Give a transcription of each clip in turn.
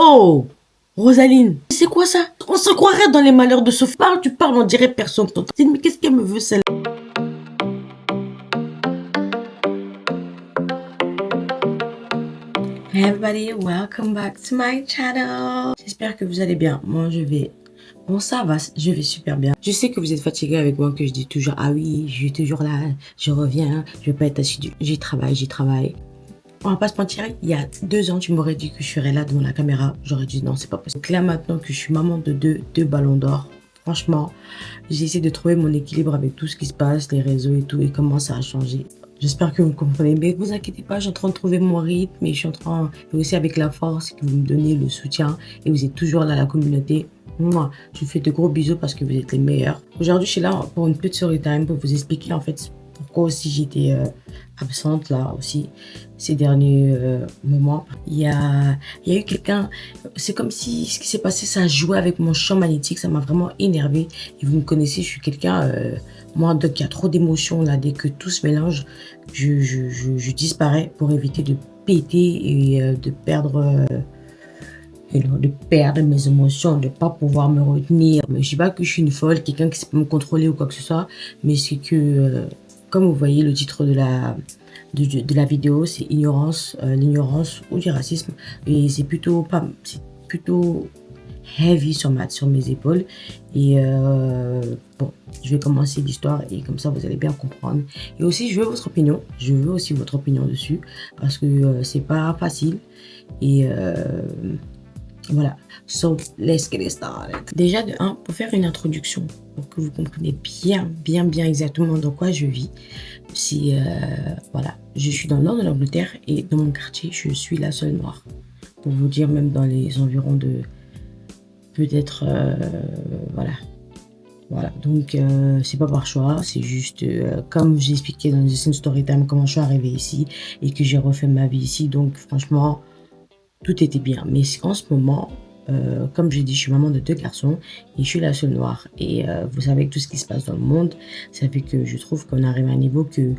Oh, Rosaline, c'est quoi ça? On se croirait dans les malheurs de Sophie. Tu parles, on dirait personne. Mais qu'est-ce qu'elle me veut, celle-là? Hey everybody, welcome back to my channel. J'espère que vous allez bien. Moi, je vais... Bon, ça va, je vais super bien. Je sais que vous êtes fatigués avec moi, que je dis toujours, ah oui, je suis toujours là, je reviens, je vais pas être assidu. J'y travaille. On va pas se mentir, il y a 2 ans, tu m'aurais dit que je serais là devant la caméra. J'aurais dit non, c'est pas possible. Donc là, maintenant que je suis maman de deux ballons d'or, franchement, j'essaie de trouver mon équilibre avec tout ce qui se passe, les réseaux et tout, et comment ça a changé. J'espère que vous comprenez, mais vous inquiétez pas, je suis en train de trouver mon rythme, et je suis en train, et aussi avec la force que vous me donnez, le soutien, et vous êtes toujours là, la communauté. Moi, je vous fais de gros bisous parce que vous êtes les meilleurs. Aujourd'hui, je suis là pour une petite story time pour vous expliquer en fait pourquoi aussi j'étais absente là aussi ces derniers moments. Il y a eu quelqu'un, c'est comme si ce qui s'est passé, ça a joué avec mon champ magnétique, ça m'a vraiment énervé. Et vous me connaissez, je suis quelqu'un, moi, dès qu'il y a trop d'émotions là, dès que tout se mélange, je disparais pour éviter de péter et de perdre mes émotions, de ne pas pouvoir me retenir. Je ne dis pas que je suis une folle, quelqu'un qui sait pas me contrôler ou quoi que ce soit, mais c'est que, comme vous voyez le titre de la vidéo, c'est ignorance, l'ignorance ou du racisme. Et c'est plutôt heavy sur mes épaules. Et bon, je vais commencer l'histoire et comme ça vous allez bien comprendre. Et aussi je veux votre opinion, dessus parce que c'est pas facile. Et voilà, so let's get it started. Déjà de 1, pour faire une introduction, pour que vous compreniez bien exactement dans quoi je vis. C'est, voilà, je suis dans le nord de l'Angleterre et dans mon quartier, je suis la seule noire. Pour vous dire, même dans les environs de, peut-être, voilà. Donc, c'est pas par choix, c'est juste, comme j'ai expliqué dans une story time, comment je suis arrivée ici et que j'ai refait ma vie ici. Donc, franchement, tout était bien. Mais en ce moment, comme j'ai dit, je suis maman de 2 garçons et je suis la seule noire. Et vous savez que tout ce qui se passe dans le monde, ça fait que je trouve qu'on arrive à un niveau que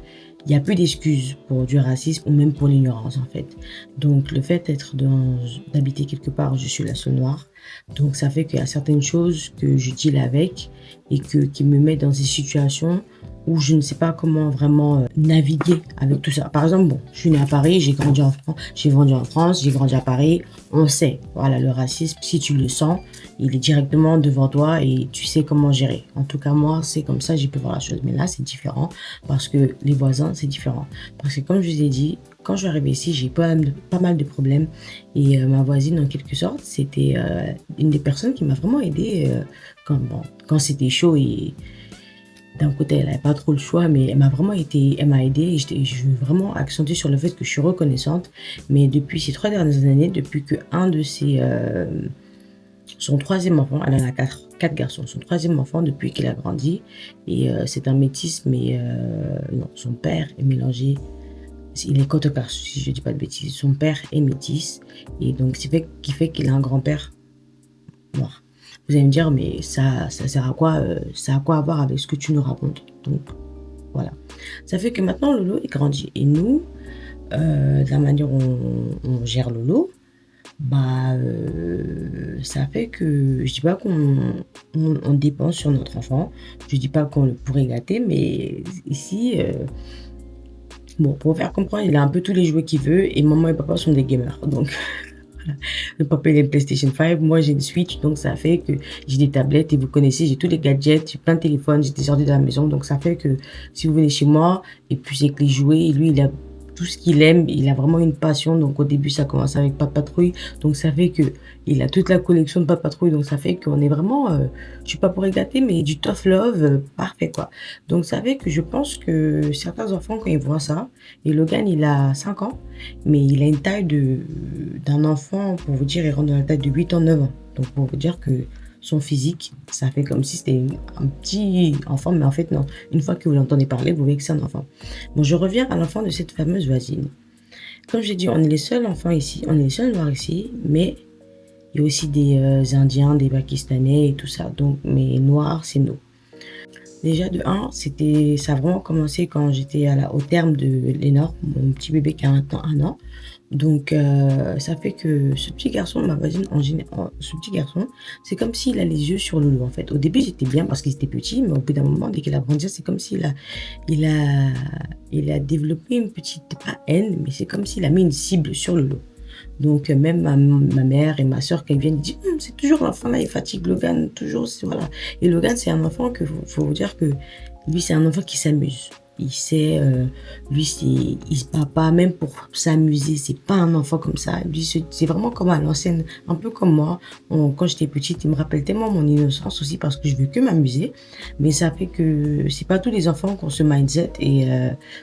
il n'y a plus d'excuses pour du racisme ou même pour l'ignorance en fait. Donc le fait d'habiter quelque part, je suis la seule noire. Donc ça fait qu'il y a certaines choses que je deal avec et qui me mettent dans des situations où je ne sais pas comment vraiment naviguer avec tout ça. Par exemple, bon, je suis née à Paris, j'ai grandi en France, j'ai grandi en France, j'ai grandi à Paris. On sait, voilà, le racisme, si tu le sens, il est directement devant toi et tu sais comment gérer. En tout cas, moi, c'est comme ça, j'ai pu voir la chose. Mais là, c'est différent parce que les voisins, c'est différent. Parce que comme je vous ai dit, quand je suis arrivée ici, j'ai pas mal de problèmes. Et ma voisine, en quelque sorte, c'était une des personnes qui m'a vraiment aidée quand c'était chaud et d'un côté, elle n'avait pas trop le choix, mais elle m'a aidée et je veux vraiment accentuer sur le fait que je suis reconnaissante. Mais depuis ces 3 dernières années, depuis que son 3e enfant, elle en a 4 garçons, son 3e enfant depuis qu'il a grandi, et c'est un métis, mais non, son père est mélangé, il est cotocar, si je ne dis pas de bêtises, son père est métis, et donc c'est qui fait qu'il a un grand-père noir. Vous allez me dire, mais ça sert à quoi, ça a quoi à voir avec ce que tu nous racontes? Donc, voilà. Ça fait que maintenant, Lolo est grandi. Et nous, de la manière dont on gère Lolo, bah, ça fait que je dis pas qu'on dépense sur notre enfant. Je dis pas qu'on le pourrait gâter, mais ici, bon, pour faire comprendre, il a un peu tous les jouets qu'il veut et maman et papa sont des gamers. Donc, le papa il a une PlayStation 5, moi j'ai une Switch, donc ça fait que j'ai des tablettes et vous connaissez, j'ai tous les gadgets, j'ai plein de téléphones, j'ai des ordi de la maison, donc ça fait que si vous venez chez moi et puis c'est que les jouets, et lui il a tout ce qu'il aime, il a vraiment une passion, donc au début ça commence avec Pat' Patrouille, donc ça fait que il a toute la collection de Pat' Patrouille, donc ça fait qu'on est vraiment, je suis pas pour gâter, mais du tough love, parfait quoi. Donc ça fait que je pense que certains enfants quand ils voient ça, et Logan il a 5 ans, mais il a une taille d'un enfant, pour vous dire, il rentre dans la taille de 8 ans, 9 ans. Donc pour vous dire que son physique, ça fait comme si c'était un petit enfant, mais en fait non. Une fois que vous l'entendez parler, vous voyez que c'est un enfant. Bon, je reviens à l'enfant de cette fameuse voisine. Comme j'ai dit, on est les seuls enfants ici, on est les seuls noirs ici, mais il y a aussi des Indiens, des Pakistanais et tout ça. Donc, mais noirs, c'est nous. Déjà de 1, ça a vraiment commencé quand j'étais au terme de Lénore, mon petit bébé qui a 1 an. Donc, ça fait que ce petit garçon, ma voisine, ce petit garçon, c'est comme s'il a les yeux sur Lolo, en fait. Au début, j'étais bien parce qu'il était petit, mais au bout d'un moment, dès qu'il a grandi, c'est comme il a, il a développé une petite, pas haine, mais c'est comme s'il a mis une cible sur Lolo. Donc, même ma mère et ma soeur, quand ils viennent, ils disent, c'est toujours l'enfant là, il fatigue Logan, toujours, voilà. Et Logan, c'est un enfant que, faut vous dire que lui, c'est un enfant qui s'amuse. Il sait, lui, il se bat pas, même pour s'amuser, c'est pas un enfant comme ça. Lui, c'est vraiment comme à l'ancienne, un peu comme moi. Quand j'étais petite, il me rappelle tellement mon innocence aussi parce que je veux que m'amuser. Mais ça fait que c'est pas tous les enfants qui ont ce mindset et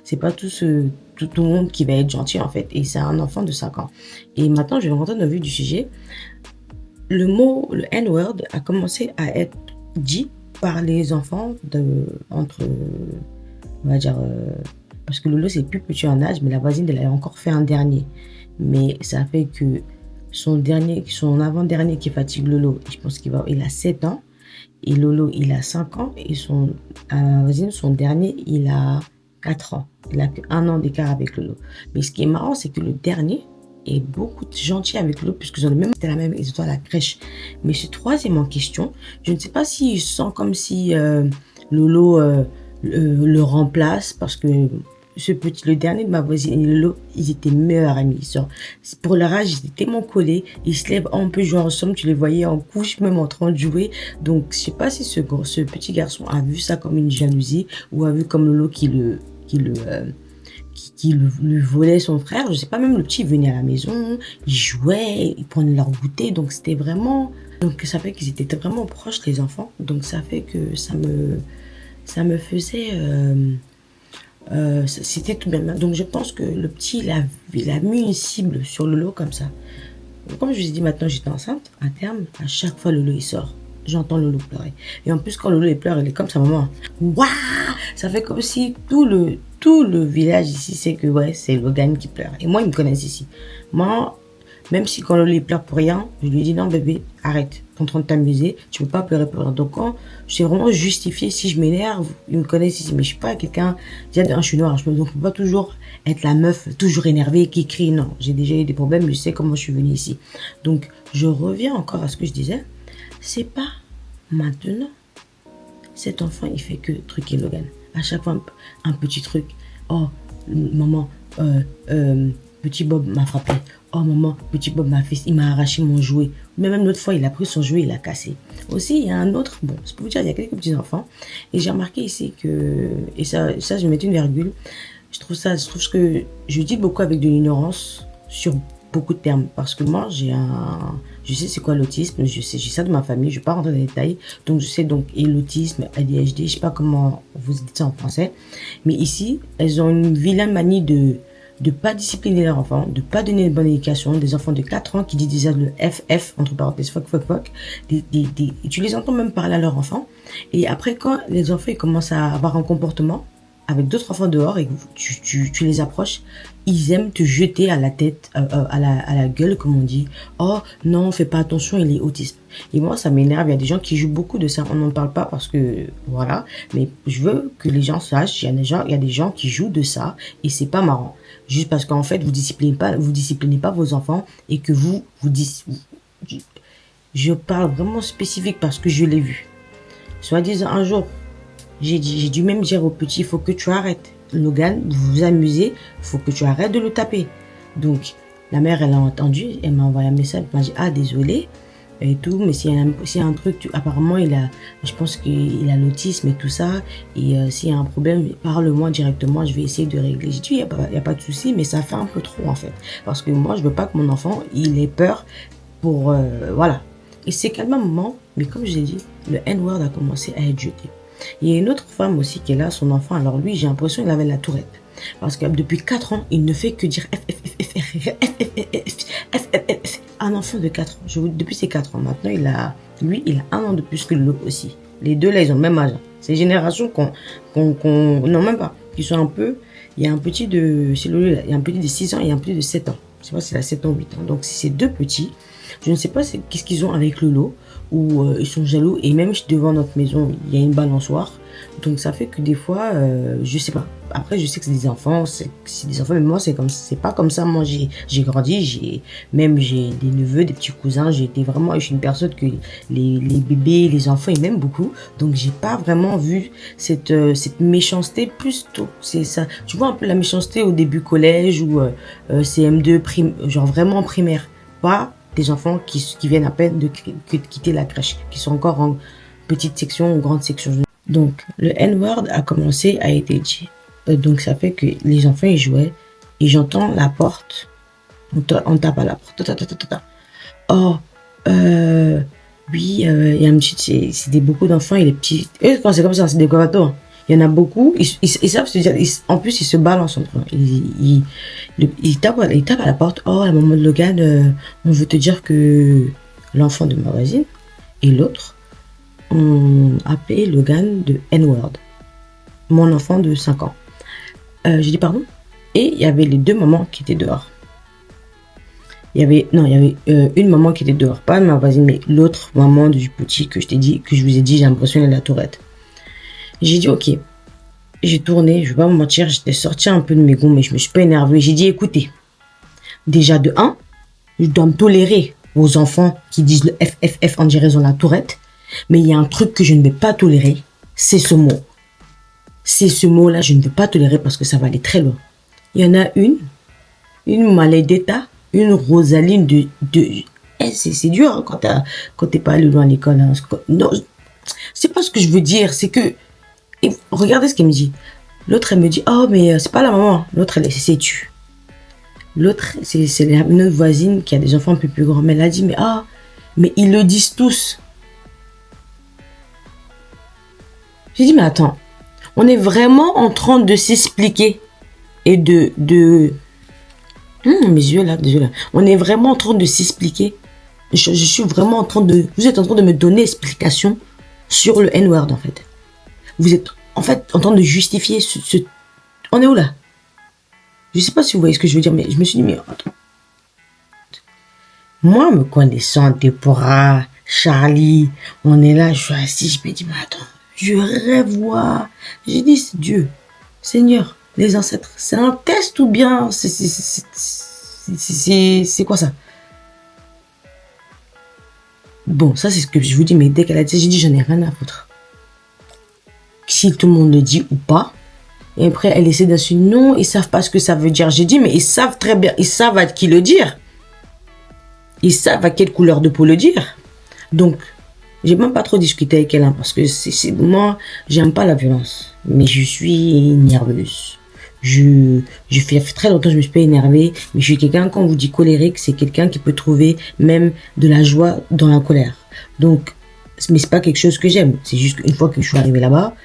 c'est pas tout le monde qui va être gentil en fait. Et c'est un enfant de 5 ans. Et maintenant, je vais rentrer dans le vif du sujet. Le mot, le N-word a commencé à être dit par les enfants entre, on va dire, parce que Lolo c'est plus petit en âge, mais la voisine elle a encore fait un dernier. Mais ça fait que son avant-dernier qui fatigue Lolo, je pense il a 7 ans, et Lolo il a 5 ans, et voisine, son dernier, il a 4 ans. Il a qu'un an d'écart avec Lolo. Mais ce qui est marrant, c'est que le dernier est beaucoup gentil avec Lolo, puisque c'était la même, ils étaient à la crèche. Mais ce troisième en question, je ne sais pas s'il sent comme si Lolo le remplace, parce que le dernier de ma voisine et Lolo, ils étaient meilleurs amis. Pour leur âge, ils étaient tellement collés. Ils se lèvent, on peut jouer ensemble. Tu les voyais en couche, même en train de jouer. Donc, je sais pas si ce petit garçon a vu ça comme une jalousie ou a vu comme Lolo qui lui volait son frère. Je sais pas, même le petit venait à la maison, il jouait, il prenait leur goûter. Donc, c'était vraiment... Donc, ça fait qu'ils étaient vraiment proches, les enfants. Donc, ça fait que ça me faisait... c'était tout bien. Donc, je pense que le petit, il a mis une cible sur Lolo comme ça. Comme je vous ai dit, maintenant, j'étais enceinte. À terme, à chaque fois, Lolo, il sort. J'entends Lolo pleurer. Et en plus, quand Lolo, il pleure, il est comme sa maman. Waouh! Ça fait comme si tout le village ici sait que, ouais, c'est Logan qui pleure. Et moi, ils me connaissent ici. Moi, même si quand Lolo, il pleure pour rien, je lui dis, non, bébé, arrête. T'es en train de t'amuser. Tu peux pas pleurer pour rien. Donc, quand je sais vraiment justifier, si je m'énerve, ils me connaissent ici. Mais je suis pas quelqu'un, déjà, je suis noire. Donc, je peux pas toujours être la meuf, toujours énervée, qui crie. Non, j'ai déjà eu des problèmes. Je sais comment je suis venue ici. Donc, je reviens encore à ce que je disais. C'est pas maintenant. Cet enfant, il fait que truquer Logan. À chaque fois, un petit truc. Oh, maman, petit Bob m'a frappé. Oh, maman, petit Bob m'a fait, il m'a arraché mon jouet. Mais même l'autre fois, il a pris son jouet, il l'a cassé. Aussi, il y a un autre, bon, c'est pour vous dire, il y a quelques petits enfants. Et j'ai remarqué ici que, et ça, je mettais une virgule. Je trouve que je dis beaucoup avec de l'ignorance sur beaucoup de termes. Parce que moi, je sais c'est quoi l'autisme, j'ai ça de ma famille, je ne vais pas rentrer dans les détails. Donc, je sais donc, et l'autisme, ADHD, je ne sais pas comment vous dites ça en français. Mais ici, elles ont une vilaine manie de pas discipliner leurs enfants, de pas donner une bonne éducation, des enfants de 4 ans qui disent déjà le FF, entre parenthèses, fuck, tu les entends même parler à leurs enfants, et après quand les enfants ils commencent à avoir un comportement avec d'autres enfants dehors et que tu les approches, ils aiment te jeter à la tête, à la gueule, comme on dit. Oh non, fais pas attention, il est autiste. Et moi, ça m'énerve. Il y a des gens qui jouent beaucoup de ça. On n'en parle pas parce que, voilà. Mais je veux que les gens sachent, il y a des gens qui jouent de ça et c'est pas marrant. Juste parce qu'en fait, vous disciplinez pas vos enfants et que je parle vraiment spécifique parce que je l'ai vu. Soit disant un jour, j'ai dû même dire au petit, il faut que tu arrêtes. Logan, vous vous amusez, il faut que tu arrêtes de le taper. Donc, la mère, elle a entendu, elle m'a envoyé un message, elle m'a dit, ah, désolé, et tout, mais s'il y a un truc, apparemment, je pense qu'il a l'autisme et tout ça, et s'il y a un problème, parle-moi directement, je vais essayer de régler. J'ai dit, il n'y a pas de souci, mais ça fait un peu trop, en fait. Parce que moi, je veux pas que mon enfant, il ait peur pour, voilà. Et c'est calme un moment, mais comme je l'ai dit, le N-word a commencé à être jeté. Il y a une autre femme aussi qui est là, son enfant. Alors lui, j'ai l'impression qu'il avait la tourette. Parce que depuis 4 ans, il ne fait que dire F, F, F, F, F, F, F, F. Un enfant de 4 ans. Depuis ses 4 ans. Maintenant, il a 1 an de plus que l'autre aussi. Les deux là, ils ont le même âge. C'est une génération non, même pas. Qui sont un peu... Il y a un petit de... il y a un petit de 6 ans et un petit de 7 ans. Je sais pas si c'est 7 ans, 8 ans. Donc, c'est ces deux petits. Je ne sais pas qu'est-ce qu'ils ont avec Lolo. où ils sont jaloux. Et même devant notre maison, il y a une balançoire. Donc ça fait que des fois, je sais pas. Après, je sais que c'est des enfants, mais moi, c'est pas comme ça. Moi, j'ai grandi, j'ai des neveux, des petits cousins. Je suis une personne que les bébés, les enfants, ils m'aiment beaucoup. Donc, j'ai pas vraiment vu cette méchanceté plus tôt. C'est ça. Tu vois un peu la méchanceté au début collège ou CM2, genre vraiment primaire. Pas des enfants qui viennent à peine de quitter la crèche, qui sont encore en petite section ou grande section. Donc, le N-word a commencé à être dit. Donc, ça fait que les enfants, ils jouaient et j'entends la porte. On tape à la porte. Oh, oui, il y a c'est beaucoup d'enfants et les petits. Et quand c'est comme ça, c'est des covatos. Il y en a beaucoup. Ils savent se dire. En plus, ils se balancent entre eux. Ils tapent à la porte. Oh, à la maman de Logan, on veut te dire que l'enfant de ma voisine et l'autre ont appelé Logan de N-word. Mon enfant de 5 ans. J'ai dit pardon. Et il y avait les deux mamans qui étaient dehors. Il y avait une maman qui était dehors, pas ma voisine, mais l'autre maman du petit que je vous ai dit, j'ai l'impression de la tourette. J'ai dit ok. J'ai tourné, je vais pas me mentir, j'étais sortie un peu de mes gonds, mais je me suis pas énervée. J'ai dit écoutez, déjà de 1, je dois me tolérer aux enfants qui disent le FFF en direction de la tourette, mais il y a un truc que je ne vais pas tolérer, c'est ce mot. C'est ce mot-là, je ne veux pas tolérer parce que ça va aller très loin. Il y en a une Maledetta, une Rosaline c'est dur hein, quand t'es pas allé loin à l'école. Hein. Non, c'est pas ce que je veux dire, c'est que regardez ce qu'elle me dit. L'autre, elle me dit, oh, mais c'est pas la maman. L'autre, elle s'est tue. L'autre, c'est notre voisine qui a des enfants un peu plus grands. Mais elle a dit, mais ils le disent tous. J'ai dit, mais attends, on est vraiment en train de s'expliquer et mes yeux là, désolé. On est vraiment en train de s'expliquer. Je suis vraiment en train de... Vous êtes en train de me donner explication sur le N-word, en fait. Vous êtes, en fait, en train de justifier On est où, là? Je sais pas si vous voyez ce que je veux dire, mais je me suis dit, mais attends. Moi, me connaissant, Déborah, Charlie, on est là, je suis assis, je me dis, mais attends, je rêve, moi. J'ai dit, c'est Dieu, Seigneur, les ancêtres, c'est un test ou bien c'est quoi ça? Bon, ça c'est ce que je vous dis, mais dès qu'elle a dit, j'ai dit, j'en ai rien à foutre. Si tout le monde le dit ou pas. Et après, elle essaie d'insulter, non, ils savent pas ce que ça veut dire. J'ai dit, mais ils savent très bien, ils savent à qui le dire. Ils savent à quelle couleur de peau le dire. Donc, j'ai même pas trop discuté avec elle, hein, parce que moi, j'aime pas la violence. Mais je suis nerveuse. Je fais très longtemps que je me suis pas énervée, mais je suis quelqu'un, quand on vous dit colérique, c'est quelqu'un qui peut trouver même de la joie dans la colère. Donc, mais c'est pas quelque chose que j'aime. C'est juste qu'une fois que je suis arrivée là-bas,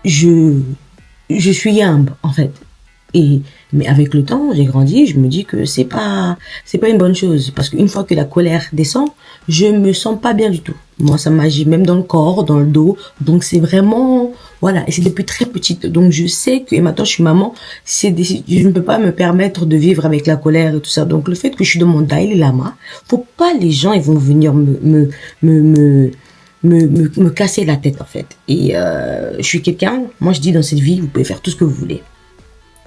je suis humble, en fait. Mais avec le temps, j'ai grandi, je me dis que c'est pas une bonne chose. Parce qu'une fois que la colère descend, je me sens pas bien du tout. Moi, ça m'agit même dans le corps, dans le dos. Donc, c'est vraiment, voilà. Et c'est depuis très petite. Donc, je sais que, et maintenant, je suis maman, je ne peux pas me permettre de vivre avec la colère et tout ça. Donc, le fait que je suis dans mon Dalai Lama, faut pas les gens, ils vont venir me casser la tête, en fait. Et je suis quelqu'un, moi je dis dans cette vie, vous pouvez faire tout ce que vous voulez.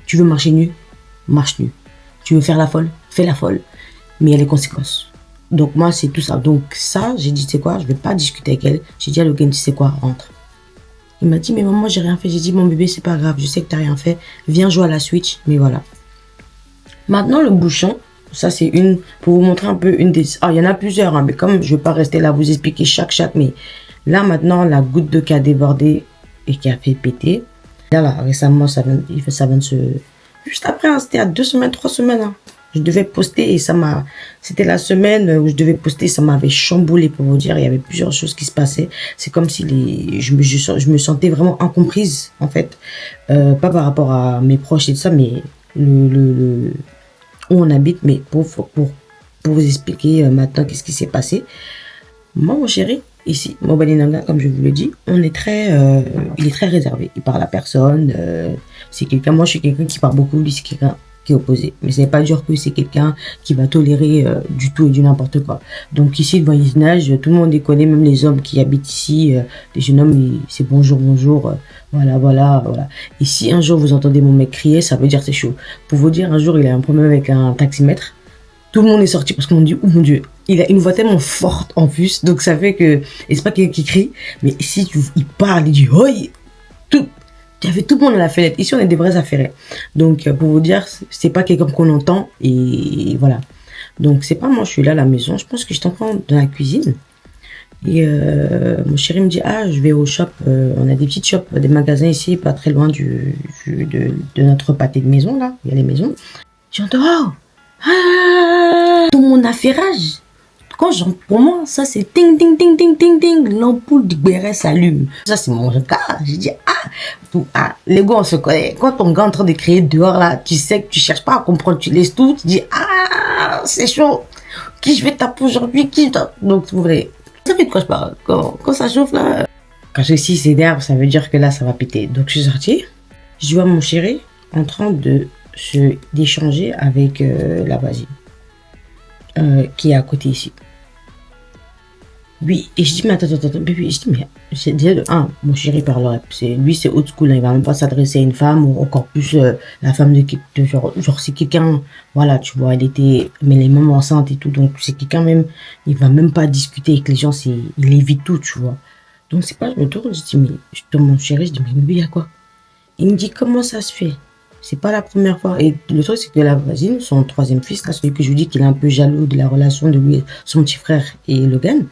Tu veux marcher nu, marche nu. Tu veux faire la folle, fais la folle. Mais il y a les conséquences. Donc moi c'est tout ça. Donc ça, j'ai dit, tu sais quoi, je vais pas discuter avec elle. J'ai dit à Logan, tu sais quoi, rentre. Il m'a dit, mais maman, j'ai rien fait. J'ai dit, mon bébé, c'est pas grave, je sais que t'as rien fait. Viens jouer à la Switch, mais voilà. Maintenant le bouchon, ça c'est pour vous montrer un peu une des... Ah, il y en a plusieurs, hein, mais comme je vais pas rester là, vous expliquer chaque, mais là maintenant, la goutte d'eau qui a débordé et qui a fait péter. Là, récemment, ça vient de se... Juste après, hein, c'était à 2 semaines, 3 semaines. Hein. Je devais poster et c'était la semaine où je devais poster, ça m'avait chamboulé pour vous dire. Il y avait plusieurs choses qui se passaient. C'est comme si je me sentais vraiment incomprise, en fait. Pas par rapport à mes proches et tout ça, mais où on habite. Mais pour vous expliquer maintenant qu'est-ce qui s'est passé. Moi, mon chéri, ici, Mobalinanga, comme je vous le dis, il est très réservé. Il parle à personne. Moi, je suis quelqu'un qui parle beaucoup. Lui, c'est quelqu'un qui est opposé. Mais ça ne veut pas dire que c'est quelqu'un qui va tolérer du tout et du n'importe quoi. Donc ici, le voisinage, tout le monde les connaît, même les hommes qui habitent ici. Les jeunes hommes, c'est bonjour, bonjour, voilà, voilà, voilà. Et si un jour vous entendez mon mec crier, ça veut dire c'est chaud. Pour vous dire, un jour, il a un problème avec un taximètre. Tout le monde est sorti parce qu'on dit, oh mon Dieu, il a une voix tellement forte en plus. Donc ça fait que, et c'est pas quelqu'un qui crie, mais si il parle, il dit, oi, tout. Il y avait tout le monde à la fenêtre. Ici, on est des vrais affairés. Donc, pour vous dire, c'est pas quelqu'un qu'on entend. Et voilà. Donc, c'est pas moi, je suis là à la maison. Je pense que je suis en train dans la cuisine. Et mon chéri me dit, ah, je vais au shop. On a des petites shops, des magasins ici, pas très loin de notre pâté de maison, là. Il y a les maisons. J'entends, oh, ah, tout mon affairage. Quand pour moi, ça c'est ting, ting, ting, ting, ting, ting, l'ampoule du béret s'allume. Ça c'est mon cas. J'ai dit, les gars, on se connaît. Quand ton gars est en train de crier dehors là, tu sais que tu cherches pas à comprendre, tu laisses tout, tu dis, c'est chaud. Qui je vais taper aujourd'hui, donc vous voulez. Vous savez de quoi je parle? Quand ça chauffe là. Quand je suis c'est d'herbe, ça veut dire que là ça va péter. Donc je suis sortie. Je vois mon chéri en train d'échanger avec la voisine. Qui est à côté ici. Oui, et je dis, mais attends, bébé, je dis, mais c'est déjà de un, mon chéri parlerait. Lui, c'est old school, hein, il va même pas s'adresser à une femme, ou encore plus la femme de genre c'est quelqu'un, voilà, tu vois, mais elle est même enceinte et tout, donc c'est quelqu'un même, il va même pas discuter avec les gens, il évite tout, tu vois. Donc c'est pas, je me tourne, je dis, mais, je tourne mon chéri, je dis, mais bébé, il y a quoi? Il me dit, comment ça se fait? C'est pas la première fois. Et le truc, c'est que la voisine, son troisième fils, là, celui que je vous dis qu'il est un peu jaloux de la relation de lui, son petit frère et Logan.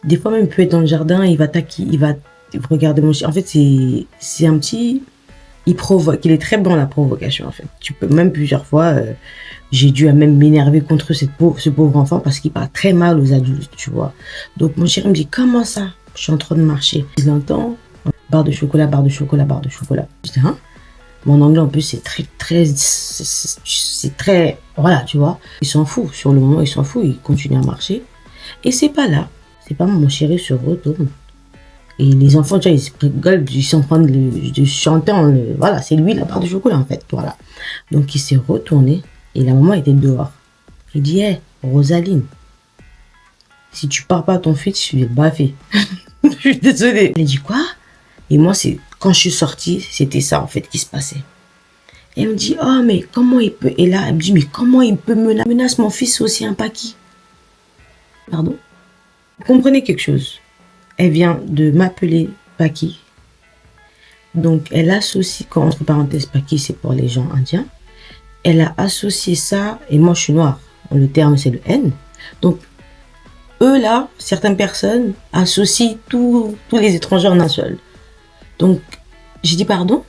Des fois même, il peut être dans le jardin, il va regarder mon chien. En fait, c'est un petit, il provoque, il est très bon à la provocation, en fait. Tu peux même plusieurs fois, j'ai dû même m'énerver contre ce pauvre enfant parce qu'il parle très mal aux adultes, tu vois. Donc, mon chéri me dit, comment ça? Je suis en train de marcher. Je l'entends, barre de chocolat, barre de chocolat, barre de chocolat. Je dis, hein? Mon anglais, en plus, c'est très, voilà, tu vois. Il s'en fout. Sur le moment, il s'en fout. Il continue à marcher. Et c'est pas là. C'est pas mon chéri se retourne. Et les enfants, tu vois, ils se rigolent. Ils sont en train de chanter. Voilà, c'est lui, la barre de chocolat, en fait. Voilà. Donc, il s'est retourné. Et la maman était dehors. Il dit, hé, Rosaline, si tu pars pas à ton fils, je vais le baffer. Je suis désolée. Elle dit, quoi? Et moi, quand je suis sortie, c'était ça, en fait, qui se passait. Elle me dit, oh, mais comment il peut... Et là, elle me dit, mais comment il peut menacer mon fils aussi un Paki? Pardon? Vous comprenez quelque chose? Elle vient de m'appeler Paki. Donc, elle associe, entre parenthèses, Paki, c'est pour les gens indiens. Elle a associé ça, et moi, je suis noire. Le terme, c'est le N. Donc, eux, là, certaines personnes associent tous les étrangers en un seul. Donc, j'ai dit pardon.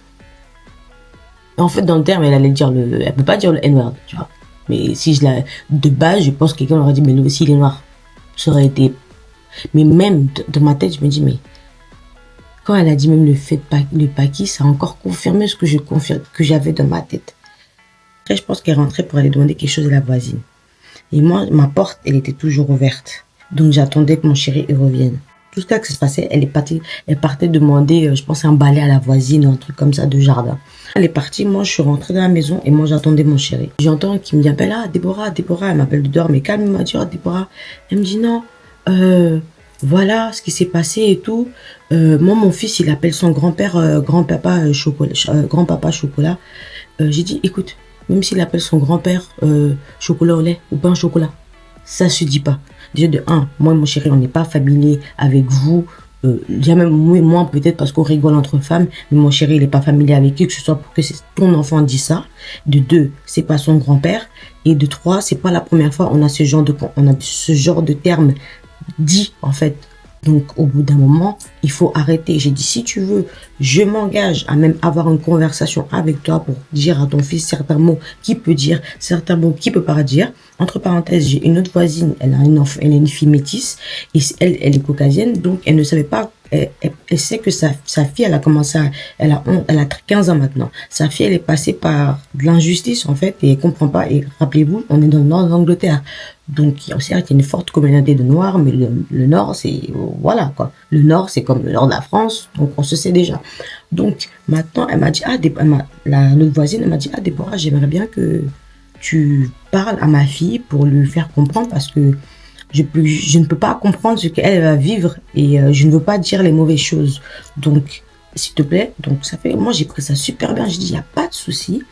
En fait, dans le terme, elle allait dire elle peut pas dire le N-word, tu vois. Mais si de base, je pense que quelqu'un aurait dit, mais lui aussi, il est noir. Ça aurait été, mais même, dans ma tête, je me dis, mais, quand elle a dit même le Paki, ça a encore confirmé ce que j'avais dans ma tête. Après, je pense qu'elle rentrait pour aller demander quelque chose à la voisine. Et moi, ma porte, elle était toujours ouverte. Donc, j'attendais que mon chéri revienne. Tout ce que ça se passait, elle partait demander, je pense, un balai à la voisine, un truc comme ça de jardin. Elle est partie, moi je suis rentrée dans la maison et moi j'attendais mon chéri. J'entends qu'il me dit, appelle là, Déborah, elle m'appelle de dehors, mais calme, elle dit, oh, Déborah. Elle me dit, non, voilà ce qui s'est passé et tout. Moi, mon fils, il appelle son grand-père, grand-papa chocolat. J'ai dit, écoute, même s'il appelle son grand-père chocolat au lait ou pain au chocolat, ça se dit pas. Déjà de un, moi et mon chéri, on n'est pas familier avec vous. Il y a même moi peut-être parce qu'on rigole entre femmes, mais mon chéri, il n'est pas familier avec qui que ce soit pour que ton enfant dise ça. De deux, c'est pas son grand-père. Et de trois, c'est pas la première fois on a ce genre de terme dit en fait. Donc au bout d'un moment, il faut arrêter. J'ai dit, si tu veux, je m'engage à même avoir une conversation avec toi pour dire à ton fils certains mots qu'il peut dire, certains mots qu'il peut pas dire. Entre parenthèses, j'ai une autre voisine, elle est une fille métisse, et elle est caucasienne, donc elle ne savait pas, elle sait que sa fille, elle a 15 ans maintenant. Sa fille, elle est passée par de l'injustice, en fait, et elle comprend pas. Et rappelez-vous, on est dans le nord de l'Angleterre. Donc, certes, il y a une forte communauté de Noirs, mais le Nord, c'est, voilà, quoi. Le Nord, c'est comme le Nord de la France, donc on se sait déjà. Donc, maintenant, elle m'a dit, l'autre voisine, elle m'a dit, Déborah, j'aimerais bien que tu parles à ma fille pour lui faire comprendre parce que je ne peux pas comprendre ce qu'elle va vivre et je ne veux pas dire les mauvaises choses. Donc, s'il te plaît, donc ça fait, moi j'ai pris ça super bien. J'ai dit, il n'y a pas de souci.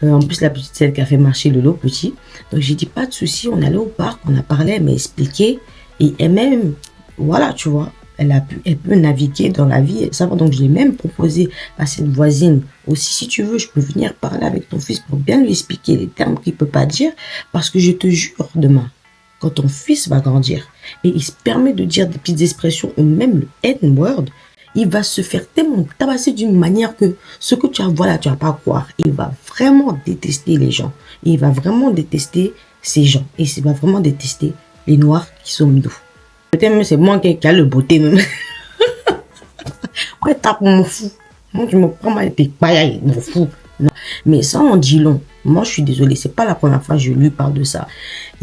En plus, la petite, celle qui a fait marcher le lot petit. Donc, j'ai dit, pas de souci. On allait au parc, on a parlé, elle m'a expliqué. Et elle-même, voilà, tu vois, elle peut naviguer dans la vie. Ça va. Donc, je l'ai même proposé à cette voisine aussi. Si tu veux, je peux venir parler avec ton fils pour bien lui expliquer les termes qu'il peut pas dire. Parce que je te jure, demain, quand ton fils va grandir et il se permet de dire des petites expressions ou même le N-word, il va se faire tellement tabasser d'une manière que ce que tu as, voilà, tu vas pas croire. Il va vraiment détester les gens. Il va vraiment détester ces gens. Et il va vraiment détester les Noirs qui sont doux. Peut-être même c'est moi qui a le beauté même. Moi, tape mon fou. Moi, je me prends mal tes pailles, mon fou. Non. Mais ça en dit long. Moi, je suis désolée. C'est pas la première fois que je lui parle de ça.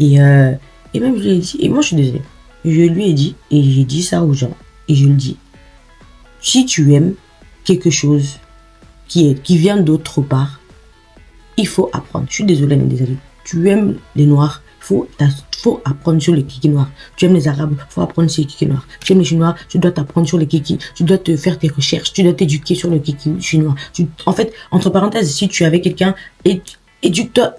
Et même, je lui ai dit, et moi, je suis désolée. Je lui ai dit, et j'ai dit ça aux gens. Et je le dis. Si tu aimes quelque chose qui vient d'autre part, il faut apprendre. Je suis désolée, mais désolée. Tu aimes les Noirs, faut apprendre sur les kikis noirs. Tu aimes les Arabes, faut apprendre sur les kikis noirs. Tu aimes les Chinois, tu dois t'apprendre sur les kikis. Tu dois te faire tes recherches. Tu dois t'éduquer sur le kiki chinois. En fait, entre parenthèses, si tu es avec quelqu'un, éduque-toi.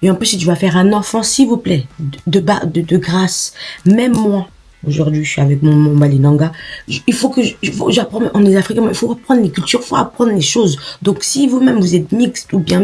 Et en plus, si tu vas faire un enfant, s'il vous plaît, de grâce, même moi, aujourd'hui, je suis avec mon Balinanga. Il faut que j'apprends, on est africains, mais il faut apprendre les cultures, il faut apprendre les choses. Donc, si vous-même, vous êtes mixte ou bien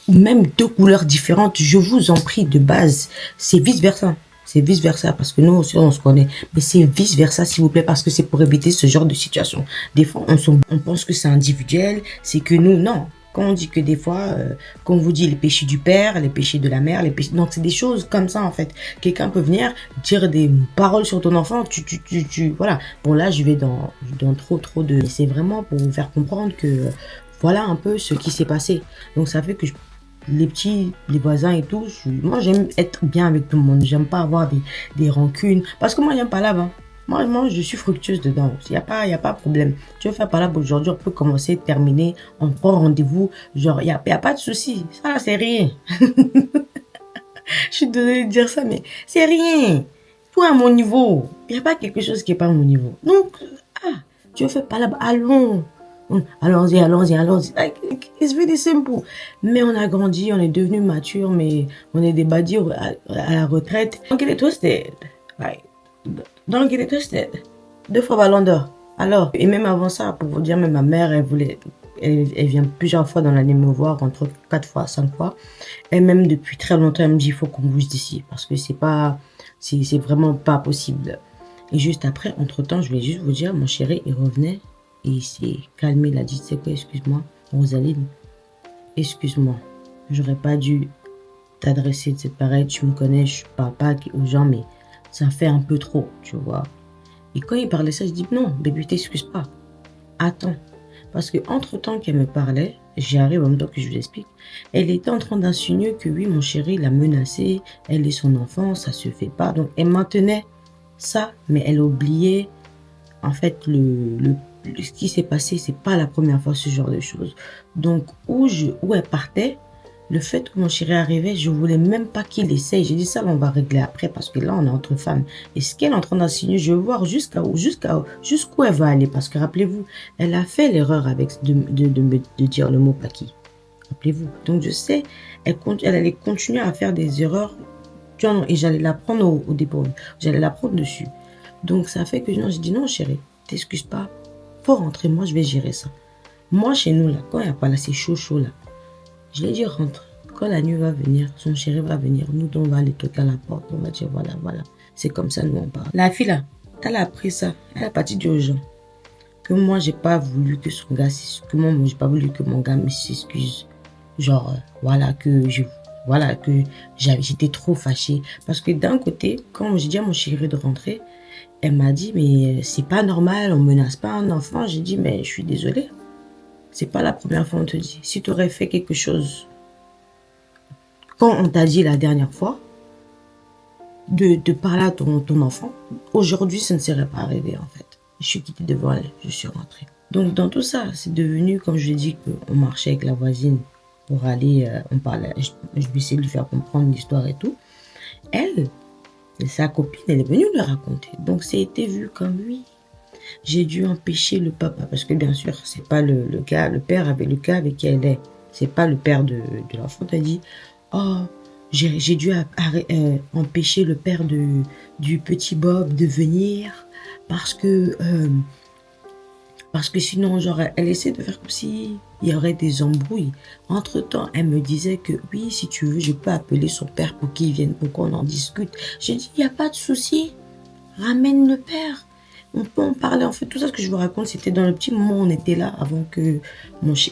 même deux couleurs différentes, je vous en prie, de base, c'est vice-versa. C'est vice-versa, parce que nous aussi, on se connaît. Mais c'est vice-versa, s'il vous plaît, parce que c'est pour éviter ce genre de situation. Des fois, on pense que c'est individuel, c'est que nous, non. Quand on dit que des fois, quand on vous dit les péchés du père, les péchés de la mère, les péchés... Donc, c'est des choses comme ça, en fait. Quelqu'un peut venir dire des paroles sur ton enfant, voilà. Bon, là, je vais dans trop de... C'est vraiment pour vous faire comprendre que, voilà un peu ce qui s'est passé. Donc, ça fait que les voisins et tout, moi, j'aime être bien avec tout le monde. J'aime pas avoir des rancunes. Parce que moi, j'aime pas là-bas. Moi, je suis fructueuse dedans. Il y a pas de problème. Tu veux faire par là aujourd'hui, on peut commencer, terminer, on prend rendez-vous. Genre, il y a pas de souci. Ça, c'est rien. Je suis désolée de dire ça, mais c'est rien. Tout à mon niveau. Il n'y a pas quelque chose qui est pas à mon niveau. Donc, tu veux faire par là, allons. Allons-y. It's really simple. Mais on a grandi, on est devenu mature, mais on est des badis à la retraite. Don't get it twisted. Like, don't get it twisted. 2 fois ballon d'or. Alors, et même avant ça, pour vous dire, même ma mère, elle vient plusieurs fois dans l'année me voir, entre 4 fois, 5 fois. Et même depuis très longtemps, elle me dit, il faut qu'on bouge d'ici. Parce que c'est vraiment pas possible. Et juste après, entre temps, je vais juste vous dire, mon chéri, il revenait. Et il s'est calmé, il a dit, c'est quoi, excuse-moi, Rosaline, excuse-moi, j'aurais pas dû t'adresser de cette pareille, tu me connais, je parle pas aux gens, mais ça fait un peu trop, tu vois. Et quand il parlait ça, je dis, non, bébé, t'excuse pas, attends. Parce que entre temps qu'elle me parlait, j'y arrive en même temps que je vous explique, elle était en train d'insinuer que oui, mon chéri l'a menacée, elle est son enfant, ça se fait pas. Donc elle maintenait ça, mais elle oubliait en fait ce qui s'est passé. C'est pas la première fois ce genre de choses. Donc où elle partait, le fait que mon chéri arrivait, je voulais même pas qu'il essaye. J'ai dit ça, on va régler après parce que là on est entre femmes. Et ce qu'elle est en train d'enseigner, je veux voir jusqu'où elle va aller. Parce que rappelez-vous, elle a fait l'erreur de dire le mot Paki. Rappelez-vous. Donc je sais, elle allait continuer à faire des erreurs. Et j'allais la prendre au dépôt. J'allais la prendre dessus. Donc ça fait que j'ai dit non chérie, t'excuses pas. Faut rentrer, moi je vais gérer ça. Moi chez nous là, quand il n'y a pas là, c'est chaud là. Je l'ai dit rentre. Quand la nuit va venir, son chéri va venir. Nous on va aller toquer à la porte. On va dire voilà. C'est comme ça nous on parle. La fille là, elle a appris ça. Elle a parti dire aux gens que moi j'ai pas voulu que son gars s'excuse. Que moi j'ai pas voulu que mon gars s'excuse. Genre que j'étais trop fâchée. Parce que d'un côté, quand j'ai dit à mon chéri de rentrer, elle m'a dit, mais c'est pas normal, on menace pas un enfant. J'ai dit, mais je suis désolée. C'est pas la première fois qu'on te dit. Si tu aurais fait quelque chose quand on t'a dit la dernière fois de parler à ton enfant, aujourd'hui, ça ne serait pas arrivé, en fait. Je suis quittée devant elle, je suis rentrée. Donc, dans tout ça, c'est devenu, comme je l'ai dit, qu'on marchait avec la voisine pour aller, on parlait, je vais essayer de lui faire comprendre l'histoire et tout. Elle, sa copine, elle est venue le raconter. Donc, ça a été vu comme oui. J'ai dû empêcher le papa, parce que bien sûr, c'est pas le gars, le père avec le gars avec qui elle est. C'est pas le père de l'enfant. Elle a dit, oh, j'ai dû empêcher le père du petit Bob de venir parce que sinon, genre, elle essaie de faire comme si il y aurait des embrouilles. Entre-temps, elle me disait que oui, si tu veux, je peux appeler son père pour qu'il vienne, pour qu'on en discute. J'ai dit, il n'y a pas de souci. Ramène le père. On peut en parler. En fait, tout ça ce que je vous raconte, c'était dans le petit moment où on était là, avant que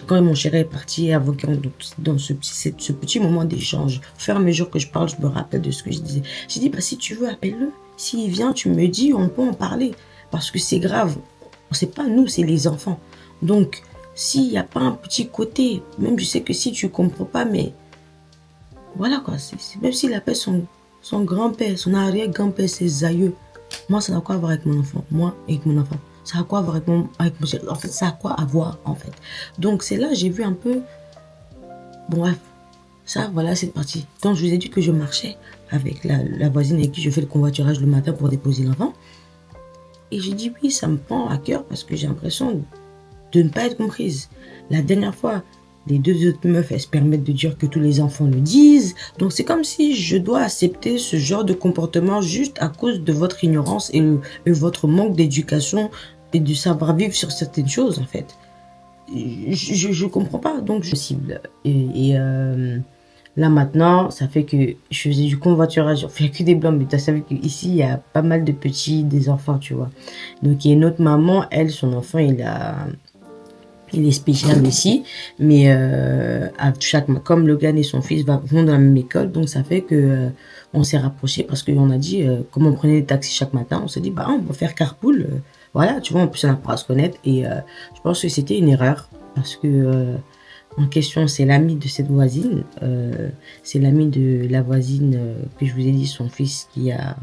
quand mon chéri est parti, avant qu'on dans ce petit moment d'échange. Au fur et à mesure que je parle, je me rappelle de ce que je disais. J'ai dit, bah, si tu veux, appelle-le. S'il vient, tu me dis, on peut en parler. Parce que c'est grave. C'est pas nous, c'est les enfants. Donc, s'il n'y a pas un petit côté, même je sais que si tu comprends pas, mais voilà quoi, même s'il appelle son grand-père, son arrière-grand-père, ses aïeux, moi ça n'a quoi à voir avec mon enfant, moi avec mon enfant, ça a quoi à voir avec mon en fait, ça a quoi à voir en fait. Donc c'est là j'ai vu un peu, bon bref, ça voilà c'est parti. Donc je vous ai dit que je marchais avec la voisine avec qui je fais le convoiturage le matin pour déposer l'enfant. Et j'ai dit oui, ça me prend à cœur parce que j'ai l'impression de ne pas être comprise. La dernière fois, les deux autres meufs, elles se permettent de dire que tous les enfants le disent. Donc c'est comme si je dois accepter ce genre de comportement juste à cause de votre ignorance et votre manque d'éducation et de savoir-vivre sur certaines choses en fait. Je comprends pas, donc je cible. Là maintenant, ça fait que je faisais du convoiturage, on fait que des blancs, mais tu as savais qu'ici, il y a pas mal de petits, des enfants, tu vois. Donc il y a une autre maman, elle, son enfant, il est spécial aussi, mais comme le gars et son fils vont dans la même école, donc ça fait que on s'est rapprochés parce qu'on a dit, comme on prenait des taxis chaque matin, on s'est dit, bah on va faire carpool, voilà, tu vois, en plus on apprend à se connaître, et je pense que c'était une erreur, parce que en question, c'est l'ami de cette voisine, c'est l'ami de la voisine que je vous ai dit, son fils qui a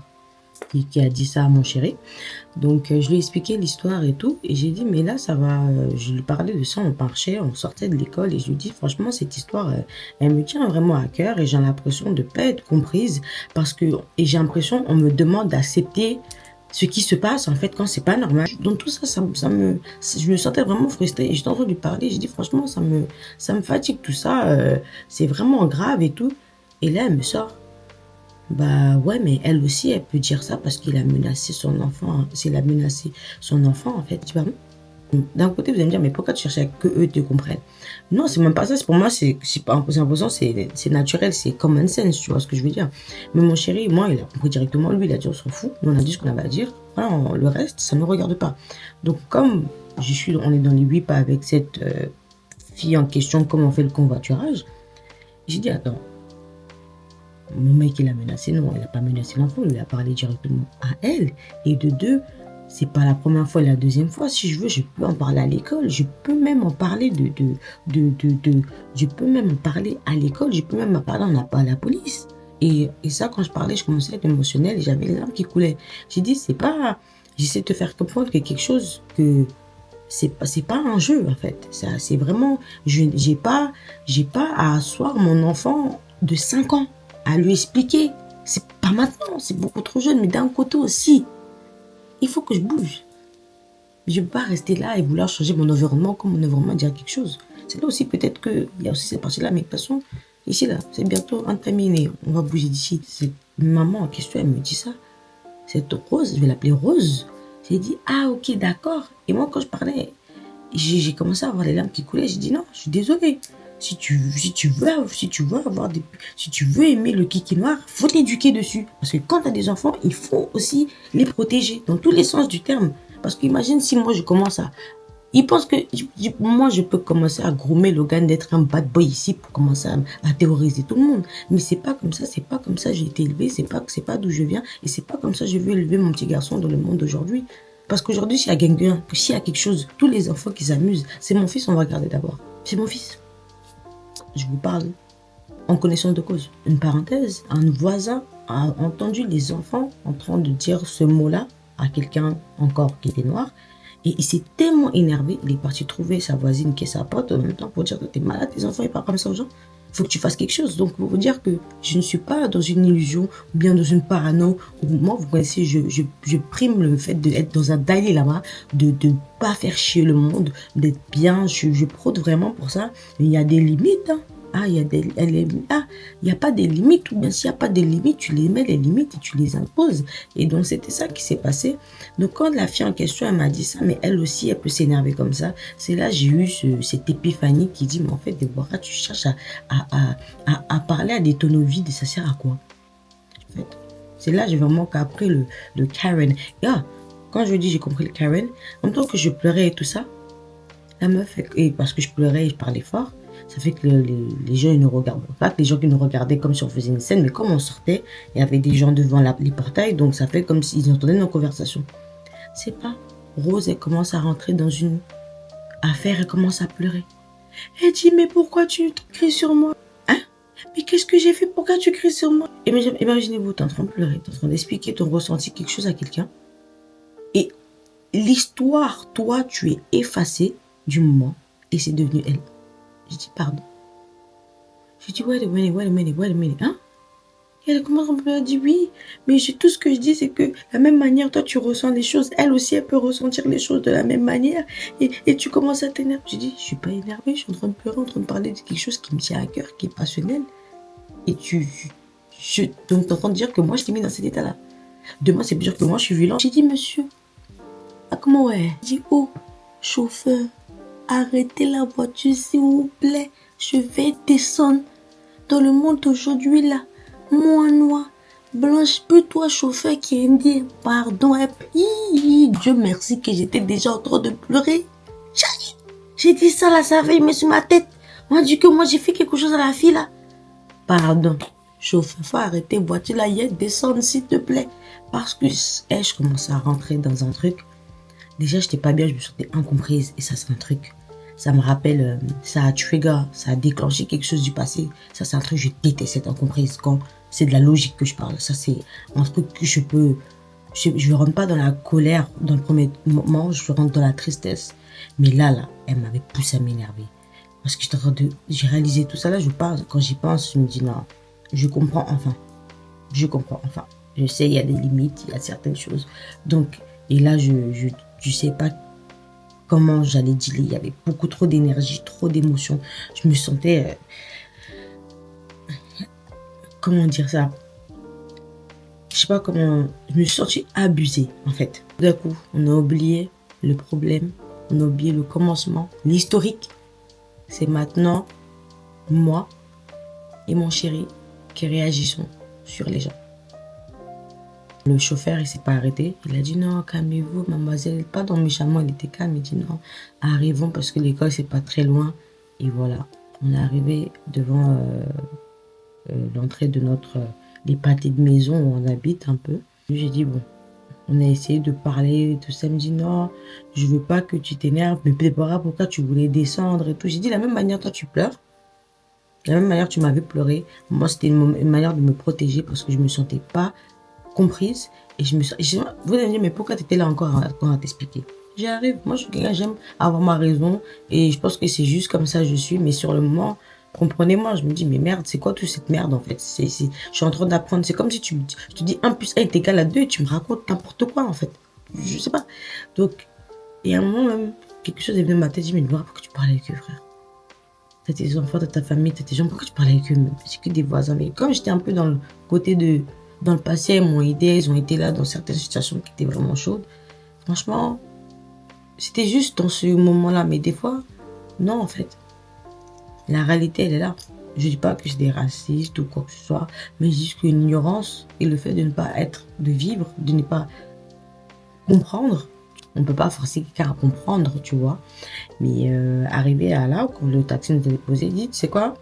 dit ça à mon chéri. Donc je lui ai expliqué l'histoire et tout, et j'ai dit mais là ça va, je lui parlais de ça, on marchait, on sortait de l'école, et je lui dis franchement cette histoire elle me tient vraiment à cœur, et j'ai l'impression de pas être comprise, parce que j'ai l'impression on me demande d'accepter ce qui se passe en fait quand c'est pas normal. Donc tout ça, je me sentais vraiment frustrée, et j'étais en train de lui parler, j'ai dit franchement ça me fatigue tout ça, c'est vraiment grave et tout. Et là elle me sort, bah ouais, mais elle aussi elle peut dire ça parce qu'il a menacé son enfant, s'il a menacé son enfant en fait, tu vois. D'un côté vous allez me dire mais pourquoi tu cherches à que eux te comprennent? Non, c'est même pas ça, pour moi c'est pas imposant, c'est naturel, c'est common sense, tu vois ce que je veux dire. Mais mon chéri, moi il a compris directement, lui il a dit on s'en fout, nous on a dit ce qu'on avait à dire, voilà, le reste ça ne nous regarde pas. Donc comme on est dans les 8 pas avec cette fille en question, comme on fait le convoiturage, j'ai dit attends, mon mec il a menacé, non, il a pas menacé l'enfant, il a parlé directement à elle, et de deux, c'est pas la première fois et la deuxième fois. Si je veux, je peux en parler à l'école. Je peux même en parler je peux même en parler à l'école. Je peux même en parler à la police. Et ça, quand je parlais, je commençais à être émotionnelle et j'avais les larmes qui coulaient. J'ai dit, j'essaie de te faire comprendre que quelque chose que c'est pas un jeu, en fait. Ça, c'est vraiment, j'ai pas à asseoir mon enfant de 5 ans, à lui expliquer. C'est pas maintenant, c'est beaucoup trop jeune, mais d'un côté aussi, il faut que je bouge. Je ne peux pas rester là et vouloir changer mon environnement comme mon environnement dit quelque chose. C'est là aussi peut-être qu'il y a aussi cette partie-là, mais de toute façon, ici là, c'est bientôt terminé. On va bouger d'ici. Cette maman en question, elle me dit ça. Cette Rose, je vais l'appeler Rose. J'ai dit, ah ok, d'accord. Et moi, quand je parlais, j'ai commencé à avoir les larmes qui coulaient. J'ai dit, non, je suis désolée. Si tu veux aimer le kiki noir, faut t'éduquer dessus. Parce que quand tu as des enfants, il faut aussi les protéger dans tous les sens du terme. Parce qu'imagine si moi je commence à... Ils pensent que moi je peux commencer à groomer Logan d'être un bad boy ici pour commencer à terroriser tout le monde. Mais c'est pas comme ça, j'ai été élevée, c'est pas d'où je viens, et c'est pas comme ça que je veux élever mon petit garçon dans le monde d'aujourd'hui. Parce qu'aujourd'hui, s'il y a quelqu'un, s'il y a quelque chose, tous les enfants qui s'amusent, c'est mon fils, on va regarder d'abord. C'est mon fils. Je vous parle en connaissance de cause. Une parenthèse, un voisin a entendu les enfants en train de dire ce mot-là à quelqu'un encore qui était noir. Et il s'est tellement énervé, il est parti trouver sa voisine qui est sa pote en même temps pour dire que t'es malade, tes enfants, ils parlent comme ça aux gens. Il faut que tu fasses quelque chose. Donc, pour vous dire que je ne suis pas dans une illusion ou bien dans une parano. Moi, vous connaissez, je prime le fait d'être dans un Dalai Lama, de ne pas faire chier le monde, d'être bien. Je prône vraiment pour ça. Mais il y a des limites, hein. Il n'y a pas des limites, ou bien s'il n'y a pas des limites, tu les mets les limites et tu les imposes. Et donc, c'était ça qui s'est passé. Donc, quand la fille en question, elle m'a dit ça, mais elle aussi, elle peut s'énerver comme ça. C'est là, j'ai eu cette épiphanie qui dit, mais en fait, Déborah, tu cherches à parler à des tonneaux vides et ça sert à quoi? En fait, c'est là, j'ai vraiment compris le Karen. Et quand je dis j'ai compris le Karen, en même temps que je pleurais et tout ça, la meuf, et parce que je pleurais et je parlais fort, ça fait que les gens ils nous regardent. Pas que les gens qui nous regardaient comme si on faisait une scène, mais comme on sortait, il y avait des gens devant les portails, donc ça fait comme s'ils entendaient nos conversations. C'est pas. Rose, elle commence à rentrer dans une affaire, elle commence à pleurer. Elle dit, mais pourquoi tu cries sur moi? Hein? Mais qu'est-ce que j'ai fait? Pourquoi tu cries sur moi? Imaginez-vous, t'es en train de pleurer, t'es en train d'expliquer ton ressenti, quelque chose à quelqu'un. Et l'histoire, toi, tu es effacé du moment et c'est devenu elle. J'ai dit, pardon. J'ai dit, wait a minute, hein? Et elle commence à me dire, oui, mais tout ce que je dis, c'est que la même manière, toi, tu ressens les choses. Elle aussi, elle peut ressentir les choses de la même manière. Et tu commences à t'énerver. J'ai dit, je suis pas énervée, je suis en train de pleurer, en train de parler de quelque chose qui me tient à cœur, qui est passionnel. Et donc, tu es en train de dire que moi, je t'ai mis dans cet état-là. Demain, c'est plus sûr que moi, je suis violente. J'ai dit, monsieur, comment ouais? J'ai dit, oh, chauffeur, arrêtez la voiture, s'il vous plaît. Je vais descendre. Dans le monde d'aujourd'hui, là, moi, noir, blanche, peu toi, chauffeur qui est indien, pardon, et puis, Dieu merci que j'étais déjà en train de pleurer. J'ai dit ça, là, ça avait mis sur ma tête. On a dit que moi, j'ai fait quelque chose à la fille, là. Pardon, chauffeur, faut arrêter, voiture, là, descendre, s'il te plaît. Parce que, je commençais à rentrer dans un truc. Déjà, j'étais pas bien, je me sentais incomprise, et ça, c'est un truc. Ça me rappelle, ça a trigger, ça a déclenché quelque chose du passé. Ça, c'est un truc, je déteste cette incomprise quand c'est de la logique que je parle. Ça, c'est un truc que je ne rentre pas dans la colère dans le premier moment, je rentre dans la tristesse. Mais là, elle m'avait poussé à m'énerver. Parce que j'ai réalisé tout ça là, je parle, quand j'y pense, je me dis non, je comprends enfin. Je sais, il y a des limites, il y a certaines choses. Donc, et là, je sais pas comment j'allais dealer. Il y avait beaucoup trop d'énergie, trop d'émotions. Je me sentais... comment dire ça? Je sais pas comment... Je me suis sentie abusée, en fait. D'un coup, on a oublié le problème. On a oublié le commencement. L'historique, c'est maintenant moi et mon chéri qui réagissons sur les gens. Le chauffeur, il s'est pas arrêté. Il a dit non, calmez-vous, mademoiselle. Pas dans méchamment, il était calme. Il dit non, arrivons parce que l'école, c'est pas très loin. Et voilà, on est arrivé devant l'entrée de les pâtés de maison où on habite un peu. J'ai dit bon, on a essayé de parler et tout ça. Il me dit non, je veux pas que tu t'énerves. Mais Déborah, pourquoi tu voulais descendre et tout. J'ai dit de la même manière, toi, tu pleures. De la même manière, tu m'avais pleuré. Moi, c'était une manière de me protéger parce que je me sentais pas comprise et vous allez me dire mais pourquoi tu étais là encore à t'expliquer? J'arrive, moi je suis quelqu'un, j'aime avoir ma raison et je pense que c'est juste comme ça je suis, mais sur le moment comprenez-moi, je me dis mais merde, c'est quoi toute cette merde en fait? Je suis en train d'apprendre, c'est comme si je te dis 1 + 1 est égal à 2 et tu me racontes n'importe quoi en fait, je sais pas. Donc et à un moment même quelque chose est venu dans ma tête, je me dis mais pourquoi tu parles avec eux, frère? T'as tes enfants, t'as ta famille, t'as tes gens, pourquoi tu parles avec eux? C'est que des voisins. Mais comme j'étais un peu dans le côté dans le passé, ils m'ont aidé, ils ont été là dans certaines situations qui étaient vraiment chaudes. Franchement, c'était juste dans ce moment-là. Mais des fois, non, en fait. La réalité, elle est là. Je ne dis pas que c'est des racistes ou quoi que ce soit, mais juste que l'ignorance et le fait de ne pas de vivre, de ne pas comprendre. On ne peut pas forcer quelqu'un à comprendre, tu vois. Mais arrivé à là, quand le taxi nous a déposé, il dit, tu sais quoi,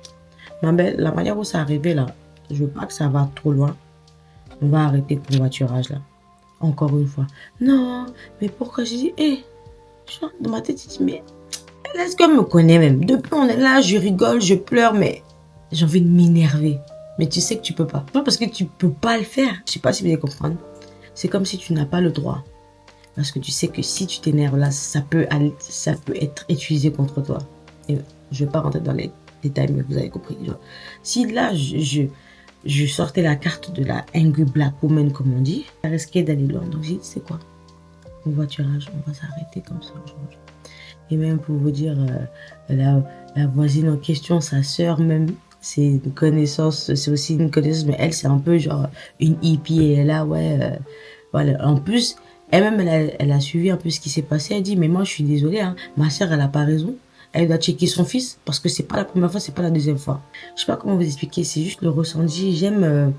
ma belle, la manière où ça arrivé là, je veux pas que ça va trop loin. On va arrêter le voiturage là. Encore une fois. Non, mais pourquoi? J'ai dit, dans ma tête, j'ai dit, mais est-ce qu'elle me connaît même? Depuis on est là, je rigole, je pleure, mais j'ai envie de m'énerver. Mais tu sais que tu peux pas. Pas parce que tu peux pas le faire. Je sais pas si vous allez comprendre. C'est comme si tu n'as pas le droit. Parce que tu sais que si tu t'énerves là, ça peut être utilisé contre toi. Et je vais pas rentrer dans les détails, mais vous avez compris. Genre, si là, je sortais la carte de la angry black woman, comme on dit, ça risquait d'aller loin. Donc j'ai dit, c'est quoi? Mon voiturage, on va s'arrêter comme ça aujourd'hui. Et même pour vous dire, la voisine en question, sa sœur même, c'est une connaissance, c'est aussi une connaissance, mais elle, c'est un peu genre une hippie. Et elle est là, ouais, voilà. En plus, elle-même, elle a suivi un peu ce qui s'est passé. Elle dit, mais moi, je suis désolée, hein, ma sœur, elle a pas raison. Elle doit checker son fils parce que c'est pas la première fois, c'est pas la deuxième fois. Je sais pas comment vous expliquer, c'est juste le ressenti. J'aime,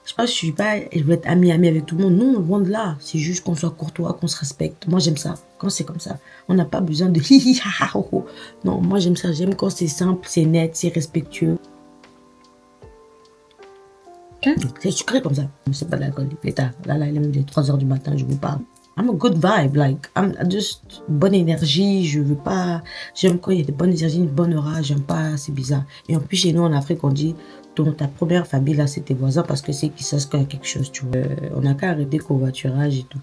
je sais pas, je veux être amie avec tout le monde. Non, loin de là. C'est juste qu'on soit courtois, qu'on se respecte. Moi, j'aime ça. Quand c'est comme ça, on n'a pas besoin de hi ha ha ho. Non, moi, j'aime ça. J'aime quand c'est simple, c'est net, c'est respectueux. C'est sucré comme ça. C'est pas de l'alcool. Il est tard. Là, il est 3 heures du matin, je vous parle. I'm a good vibe, like, I'm just bonne énergie, je veux pas, j'aime quand il y a de bonnes énergies, une bonne aura, j'aime pas, c'est bizarre. Et en plus, chez nous, en Afrique, on dit, ta première famille, là, c'est tes voisins parce que c'est qu'ils savent qu'il y a quelque chose, tu vois. On n'a qu'à arrêter covoiturage et tout.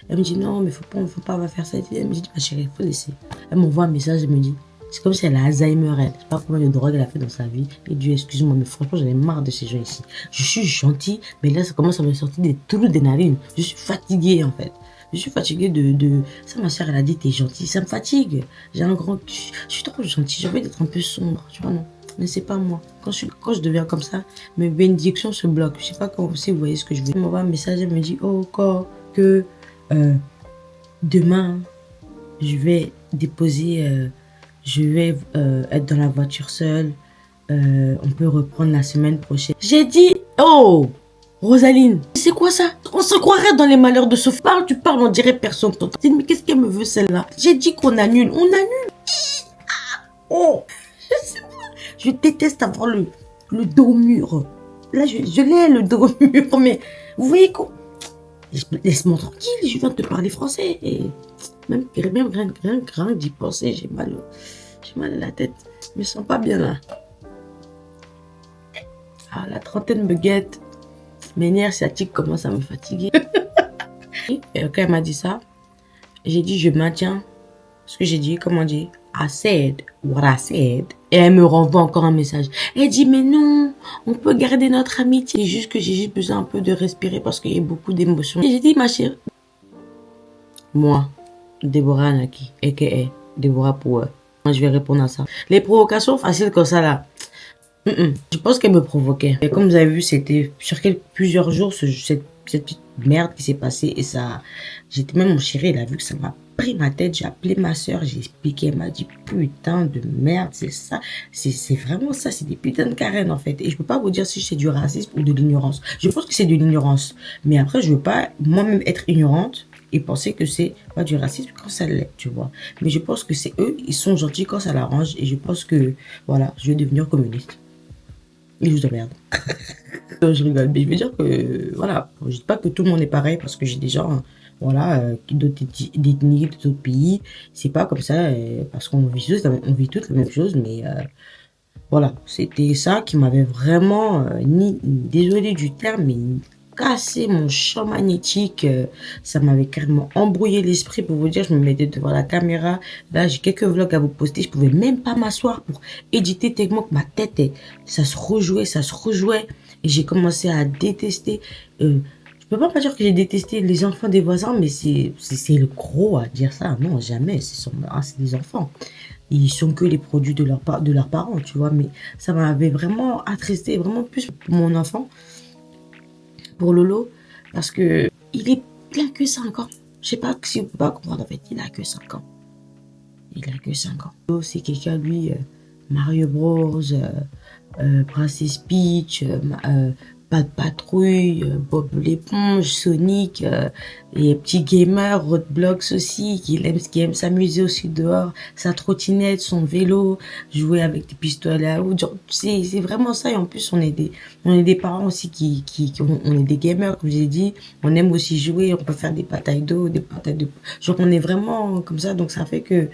Elle me dit, non, mais faut pas, on va faire ça. Elle me dit, ma chérie, faut laisser. Elle m'envoie un message, elle me dit, c'est comme si elle a Alzheimer, elle. Je sais pas combien de drogue elle a fait dans sa vie. Et Dieu, excuse-moi, mais franchement, j'en ai marre de ces gens ici. Je suis gentille, mais là, ça commence à me sortir des trous des narines. Je suis fatiguée, en fait. Je suis fatiguée de... Ça, ma soeur, elle a dit, t'es gentille. Ça me fatigue. J'ai un grand... Je suis trop gentille. J'ai envie d'être un peu sombre. Tu vois, non. Mais c'est pas moi. Quand je deviens comme ça, mes bénédictions se bloquent. Je sais pas comment si vous voyez ce que je veux. Elle m'envoie un message, elle me dit, oh, encore que demain, je vais déposer... je vais être dans la voiture seule. On peut reprendre la semaine prochaine. J'ai dit, oh Rosaline, c'est quoi ça? On se croirait dans les malheurs de Sophie. Tu parles, on dirait personne. Mais qu'est-ce qu'elle me veut celle-là? J'ai dit qu'on annule. On annule. Oh, je sais pas. Je déteste avoir le dos au mur. Là, je l'ai le dos au mur. Mais vous voyez quoi? Laisse-moi tranquille. Je viens de te parler français. Et même rien d'y penser. J'ai mal à la tête. Je me sens pas bien là. Ah, la trentaine me guette. Mes nerfs sciatiques commencent à me fatiguer. Et quand elle m'a dit ça, j'ai dit je maintiens ce que j'ai dit. Comment on dit? I said what I said. Et elle me renvoie encore un message. Elle dit mais non, on peut garder notre amitié. C'est juste que j'ai juste besoin un peu de respirer parce qu'il y a beaucoup d'émotions. Et j'ai dit ma chérie. Moi, Déborah Anaki, a.k.a. Déborah Power. Moi je vais répondre à ça. Les provocations faciles comme ça là. Je pense qu'elle me provoquait. Et comme vous avez vu, c'était sur plusieurs jours cette petite merde qui s'est passée. Et ça, j'étais même mon chéri, il a vu que ça m'a pris ma tête. J'ai appelé ma soeur, j'ai expliqué. Elle m'a dit putain de merde, c'est ça. C'est vraiment ça, c'est des putains de carènes en fait. Et je peux pas vous dire si c'est du racisme ou de l'ignorance. Je pense que c'est de l'ignorance. Mais après, je veux pas moi-même être ignorante et penser que c'est pas du racisme quand ça l'est, tu vois. Mais je pense que c'est eux, ils sont gentils quand ça l'arrange. Et je pense que, voilà, je vais devenir communiste. Et je vous emmerde. Je rigole, mais je veux dire que, voilà, je dis pas que tout le monde est pareil parce que j'ai des gens, voilà, d'autres ethnies, d'autres pays. C'est pas comme ça, parce qu'on vit toutes la même chose, mais voilà, c'était ça qui m'avait vraiment, désolé du terme, mais cassé mon champ magnétique. Ça m'avait carrément embrouillé l'esprit pour vous dire. Je me mettais devant la caméra. Là, j'ai quelques vlogs à vous poster. Je pouvais même pas m'asseoir pour éditer tellement que ma tête, ça se rejouait. Et j'ai commencé à détester. Je peux pas dire que j'ai détesté les enfants des voisins, mais c'est le gros à dire ça. Non, jamais. C'est des enfants. Ils sont que les produits de leurs parents, tu vois. Mais ça m'avait vraiment attristé, vraiment plus pour mon enfant. Pour Lolo, parce que il a que 5 ans. Je sais pas si vous pouvez pas comprendre en fait, il a que 5 ans. Il a que 5 ans. Lolo, c'est quelqu'un, lui, Mario Bros, Princess Peach, Pas de Patrouille, Bob l'éponge, Sonic, les petits gamers, Roblox aussi, qui aime s'amuser aussi dehors, sa trottinette, son vélo, jouer avec des pistolets à eau, c'est vraiment ça. Et en plus, on est des parents aussi on est des gamers, comme j'ai dit, on aime aussi jouer, on peut faire des batailles d'eau, des batailles de... Genre, on est vraiment comme ça, donc ça fait que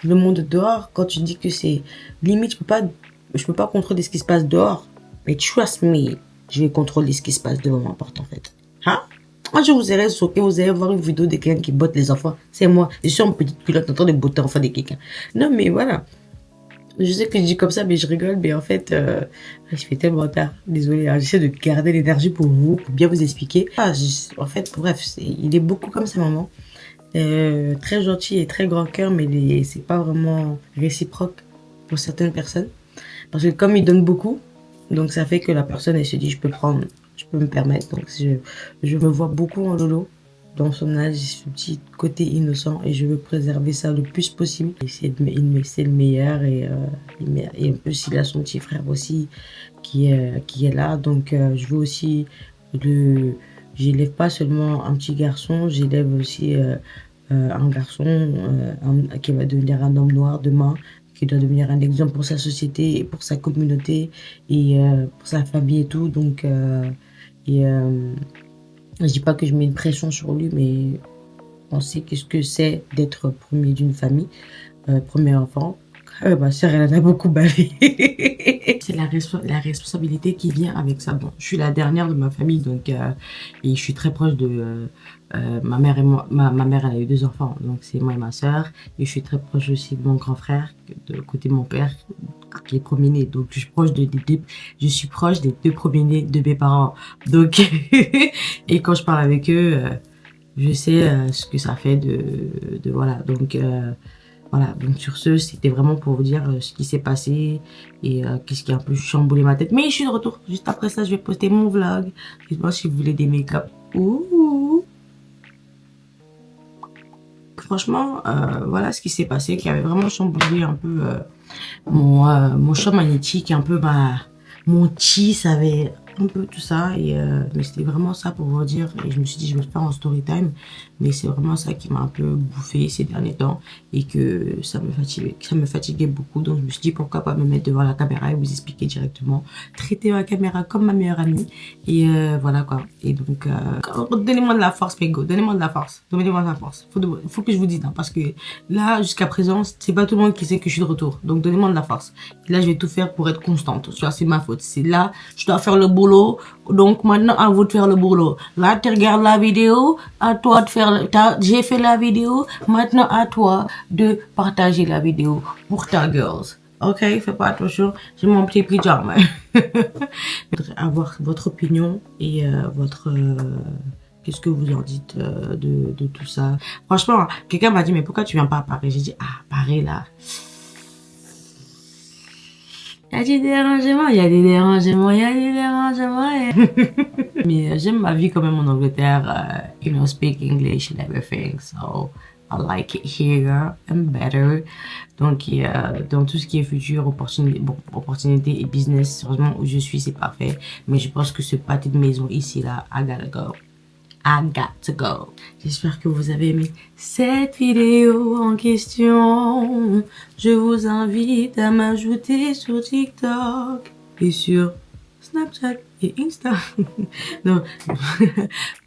le monde dehors, quand tu dis que c'est limite, je peux pas Je peux pas contrôler ce qui se passe dehors. Mais trust me, je vais contrôler ce qui se passe devant ma porte, en fait. Hein? Moi, je vous aurais choqué, vous allez voir une vidéo de quelqu'un qui botte les enfants. C'est moi. Je suis en petite culotte en train de botter l'enfant de quelqu'un. Non, mais voilà. Je sais que je dis comme ça, mais je rigole. Mais en fait, je fais tellement tard. Désolée, hein, j'essaie de garder l'énergie pour vous, pour bien vous expliquer. En fait, bref, il est beaucoup comme sa maman. Très gentil et très grand cœur, mais c'est pas vraiment réciproque pour certaines personnes. Parce que comme il donne beaucoup, donc ça fait que la personne, elle se dit, je peux me permettre. Donc je me vois beaucoup en Lolo, dans son âge, ce petit côté innocent, et je veux préserver ça le plus possible. C'est le meilleur, et un peu s'il a son petit frère aussi qui est là. Donc je veux aussi j'élève pas seulement un petit garçon, j'élève aussi un garçon qui va devenir un homme noir demain, qui doit devenir un exemple pour sa société, et pour sa communauté, et pour sa famille et tout. Donc, je dis pas que je mets une pression sur lui, mais on sait qu'est-ce que c'est d'être premier d'une famille, premier enfant. Ma soeur, elle en a beaucoup bavé. C'est la responsabilité qui vient avec ça. Bon, je suis la dernière de ma famille, donc et je suis très proche de ma mère et moi. Ma mère, elle a eu 2 enfants, donc c'est moi et ma soeur. Et je suis très proche aussi de mon grand frère, de côté de mon père, qui est premier-né. Donc je suis proche des 2 premiers-nés de mes parents. Donc et quand je parle avec eux, je sais ce que ça fait de voilà. Donc voilà, donc sur ce, c'était vraiment pour vous dire ce qui s'est passé et qu'est-ce qui a un peu chamboulé ma tête. Mais je suis de retour. Juste après ça, je vais poster mon vlog. Dites-moi si vous voulez des make-up. Ouh. Franchement, voilà ce qui s'est passé, qui avait vraiment chamboulé un peu mon champ magnétique, un peu mon chi, ça avait un peu tout ça. Et mais c'était vraiment ça pour vous dire. Et je me suis dit, je vais le faire en story time. Mais c'est vraiment ça qui m'a un peu bouffé ces derniers temps. Et que ça me fatiguait beaucoup. Donc je me suis dit, pourquoi pas me mettre devant la caméra et vous expliquer directement. Traiter ma caméra comme ma meilleure amie. Et voilà quoi. Et donc, donnez-moi de la force, Pego. Donnez-moi de la force. Donnez-moi de la force. Faut que je vous dise, hein, parce que là, jusqu'à présent, c'est pas tout le monde qui sait que je suis de retour. Donc donnez-moi de la force. Et là, je vais tout faire pour être constante. Tu vois, c'est ma faute. C'est là, je dois faire le boulot. Donc maintenant, à vous de faire le boulot. Là, tu regardes la vidéo. À toi de faire j'ai fait la vidéo. Maintenant, à toi de partager la vidéo pour ta girls. Ok, fais pas attention. J'ai mon petit pyjama. Je voudrais avoir votre opinion et qu'est-ce que vous en dites de tout ça. Franchement, quelqu'un m'a dit, mais pourquoi tu viens pas à Paris? J'ai dit, ah, Paris là. Il y a des dérangements, il y a des dérangements, il y a des dérangements. Mais j'aime ma vie quand même en Angleterre. You know, speak English and everything. So, I like it here and better. Donc, dans tout ce qui est futur, opportunité et business, sérieusement, où je suis, c'est parfait. Mais je pense que ce pâté de maison ici, là, I gotta go. I got to go. J'espère que vous avez aimé cette vidéo en question. Je vous invite à m'ajouter sur TikTok et sur Snapchat et Insta. Non.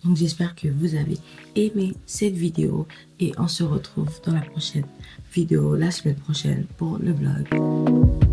Donc j'espère que vous avez aimé cette vidéo et on se retrouve dans la prochaine vidéo la semaine prochaine pour le vlog.